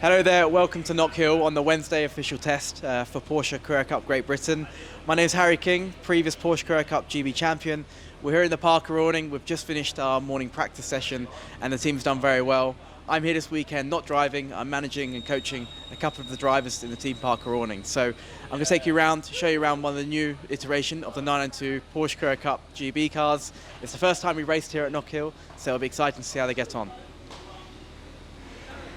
Hello there, welcome to Knockhill on the Wednesday official test for Porsche Carrera Cup Great Britain. My name is Harry King, previous Porsche Carrera Cup GB champion. We're here in the Parker awning. We've just finished our morning practice session and the team's done very well. I'm here this weekend not driving, I'm managing and coaching a couple of the drivers in the Team Parker awning. So I'm going to take you around, show you around one of the new iteration of the 992 Porsche Carrera Cup GB cars. It's the first time we raced here at Knockhill, so it'll be exciting to see how they get on.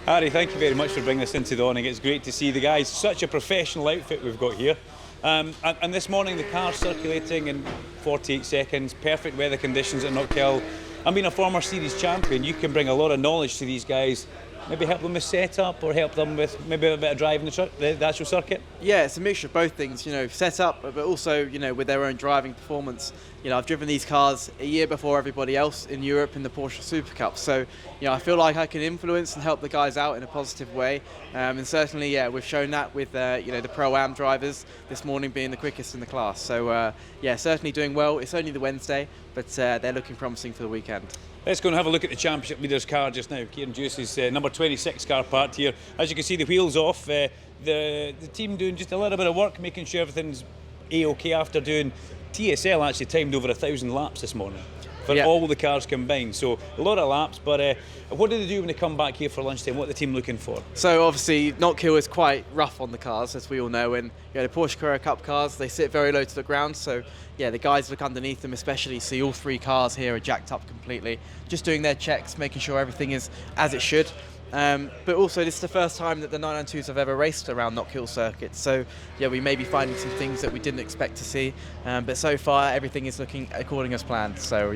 Harry, thank you very much for bringing us into the awning. It's great to see the guys. Such a professional outfit we've got here. And this morning the car's circulating in 48 seconds, perfect weather conditions at Knockhill. I mean, a former series champion, you can bring a lot of knowledge to these guys. Maybe help them with setup or help them with maybe a bit of driving the actual circuit? Yeah, it's a mixture of both things, setup, but also, with their own driving performance. I've driven these cars a year before everybody else in Europe in the Porsche Super Cup. So, I feel like I can influence and help the guys out in a positive way. And certainly, we've shown that with, the Pro-Am drivers this morning being the quickest in the class. So, certainly doing well. It's only the Wednesday, but they're looking promising for the weekend. Let's go and have a look at the championship leader's car just now. Kieran Juice's number 26 car parked here. As you can see, the wheels off. The team doing just a little bit of work, making sure everything's A-OK after doing TSL actually timed over 1,000 laps this morning for all the cars combined. So a lot of laps, but what do they do when they come back here for lunchtime? What are the team looking for? So obviously Knockhill is quite rough on the cars, as we all know, and the Porsche Carrera Cup cars, they sit very low to the ground, so the guys look underneath them, especially see all three cars here are jacked up completely, just doing their checks, making sure everything is as it should. But also this is the first time that the 992s have ever raced around Knockhill circuit, so we may be finding some things that we didn't expect to see, but so far everything is looking according as planned, so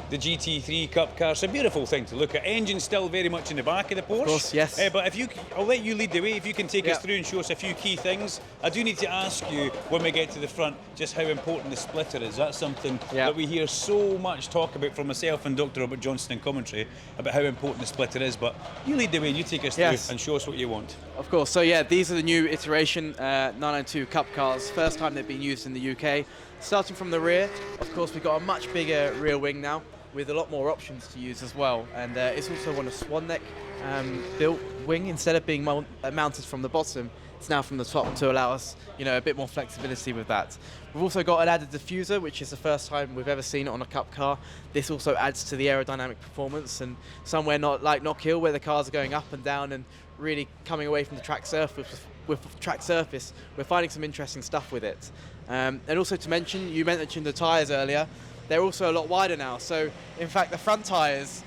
The GT3 Cup car, it's a beautiful thing to look at. Engine still very much in the back of the Porsche. Of course, yes. But I'll let you lead the way. If you can take us through and show us a few key things. I do need to ask you, when we get to the front, just how important the splitter is. That's something that we hear so much talk about from myself and Dr. Robert Johnston in commentary, about how important the splitter is. But you lead the way and you take us through and show us what you want. Of course. So these are the new iteration 992 Cup cars. First time they've been used in the UK. Starting from the rear, of course, we've got a much bigger rear wing now, with a lot more options to use as well, and it's also on a swan neck built wing. Instead of being mounted from the bottom, it's now from the top to allow us a bit more flexibility with that. We've also got an added diffuser, which is the first time we've ever seen it on a Cup car. This also adds to the aerodynamic performance, and somewhere not like Knockhill where the cars are going up and down and really coming away from the track surface, we're finding some interesting stuff with it. And also to mention, you mentioned the tyres earlier. They're also a lot wider now, so in fact the front tyres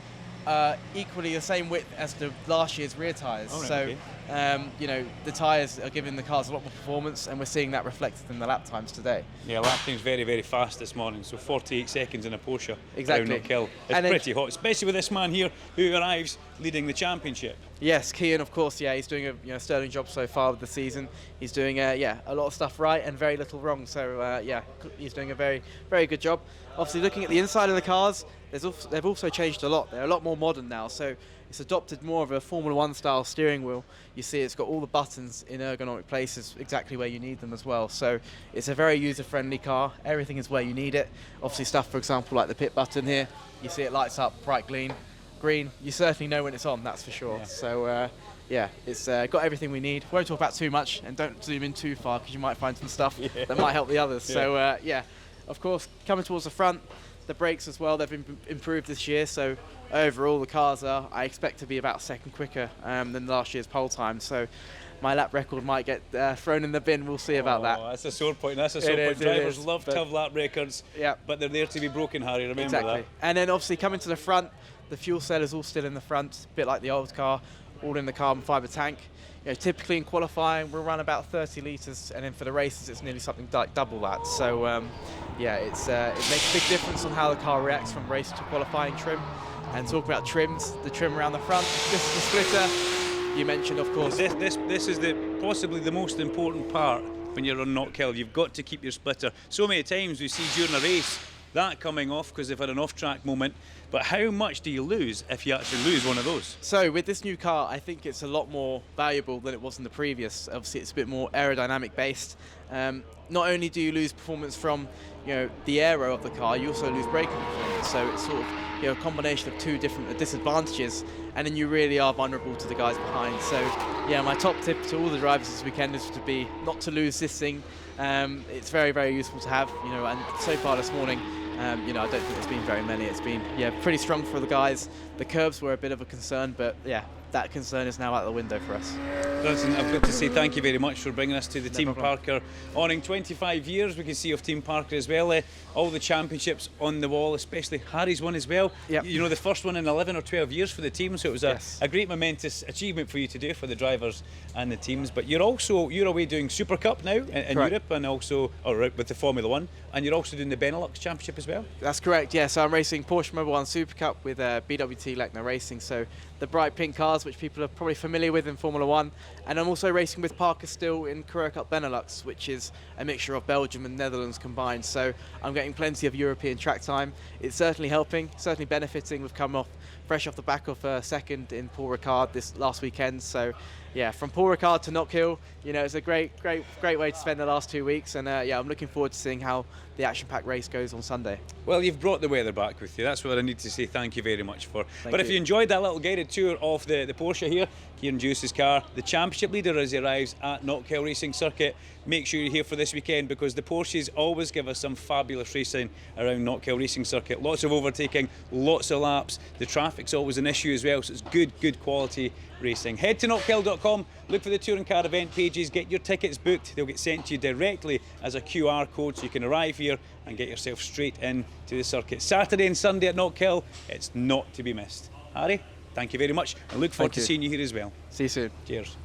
are equally the same width as the last year's rear tyres. The tyres are giving the cars a lot more performance, and we're seeing that reflected in the lap times today. Yeah, lap time's very, very fast this morning, so 48 seconds in a Porsche. Exactly. Knockhill. It's pretty hot, especially with this man here who arrives leading the championship. Yes, Kian, of course, he's doing a sterling job so far with the season. He's doing a lot of stuff right and very little wrong, so he's doing a very, very good job. Obviously, looking at the inside of the cars, they've also changed a lot. They're a lot more modern now, so it's adopted more of a Formula 1 style steering wheel. You see it's got all the buttons in ergonomic places exactly where you need them as well. So it's a very user-friendly car. Everything is where you need it. Obviously stuff, for example, like the pit button here. You see it lights up bright green. You certainly know when it's on, that's for sure. Yeah. So it's got everything we need. Won't talk about too much and don't zoom in too far because you might find some stuff that might help the others. So of course, coming towards the front, the brakes as well, they've been improved this year, so overall the cars I expect to be about a second quicker than last year's pole time, so my lap record might get thrown in the bin. We'll see about that. That's a sore point. Drivers love to have lap records, but they're there to be broken, Harry, remember that. And then obviously coming to the front, the fuel cell is all still in the front, a bit like the old car, all in the carbon fibre tank. Typically in qualifying we'll run about 30 litres, and then for the races it's nearly something like double that. So it makes a big difference on how the car reacts from race to qualifying trim. And talking about trims, the trim around the front, this is the splitter. You mentioned, of course. This is possibly the most important part when you're on Knockhill. You've got to keep your splitter. So many times we see during a race that coming off because they've had an off-track moment, but how much do you lose if you actually lose one of those? So with this new car, I think it's a lot more valuable than it was in the previous. Obviously it's a bit more aerodynamic based. Not only do you lose performance from the aero of the car, you also lose braking performance. So it's sort of a combination of two different disadvantages, and then you really are vulnerable to the guys behind. So yeah, my top tip to all the drivers this weekend is to be not to lose this thing. It's very, very useful to have, and so far this morning, I don't think there's been very many. It's been pretty strong for the guys. The curbs were a bit of a concern, but yeah, that concern is now out the window for us. Listen, I've got to say thank you very much for bringing us to the Team problem. Parker awning. 25 years we can see of Team Parker as well. All the championships on the wall, especially Harry's one as well. Yep. The first one in 11 or 12 years for the team, so it was Yes. a great momentous achievement for you to do for the drivers and the teams. But you're away doing Super Cup now in Europe, and also with the Formula One, and you're also doing the Benelux Championship as well. That's correct, yeah. So I'm racing Porsche Mobile 1 Super Cup with BWT Lechner Racing, so the bright pink cars which people are probably familiar with in Formula 1. And I'm also racing with Parker still in Carrera Cup Benelux, which is a mixture of Belgium and Netherlands combined. So I'm getting plenty of European track time. It's certainly helping, certainly benefiting. We've come fresh off the back of second in Paul Ricard this last weekend. So yeah, from Paul Ricard to Knockhill, it's a great way to spend the last 2 weeks. And I'm looking forward to seeing how the action-packed race goes on Sunday. Well, you've brought the weather back with you. That's what I need to say thank you very much for. Thank if you enjoyed that little guided tour of the Porsche here, Kieran Juice's car, the championship leader as he arrives at Knockhill Racing Circuit, make sure you're here for this weekend, because the Porsches always give us some fabulous racing around Knockhill Racing Circuit. Lots of overtaking, lots of laps. The traffic's always an issue as well, so it's good quality racing. Head to knockhill.com, look for the touring car event pages, get your tickets booked. They'll get sent to you directly as a QR code, so you can arrive here and get yourself straight in to the circuit. Saturday and Sunday at Knockhill, it's not to be missed. Harry, thank you very much, and look forward to seeing you here as well. See you soon. Cheers.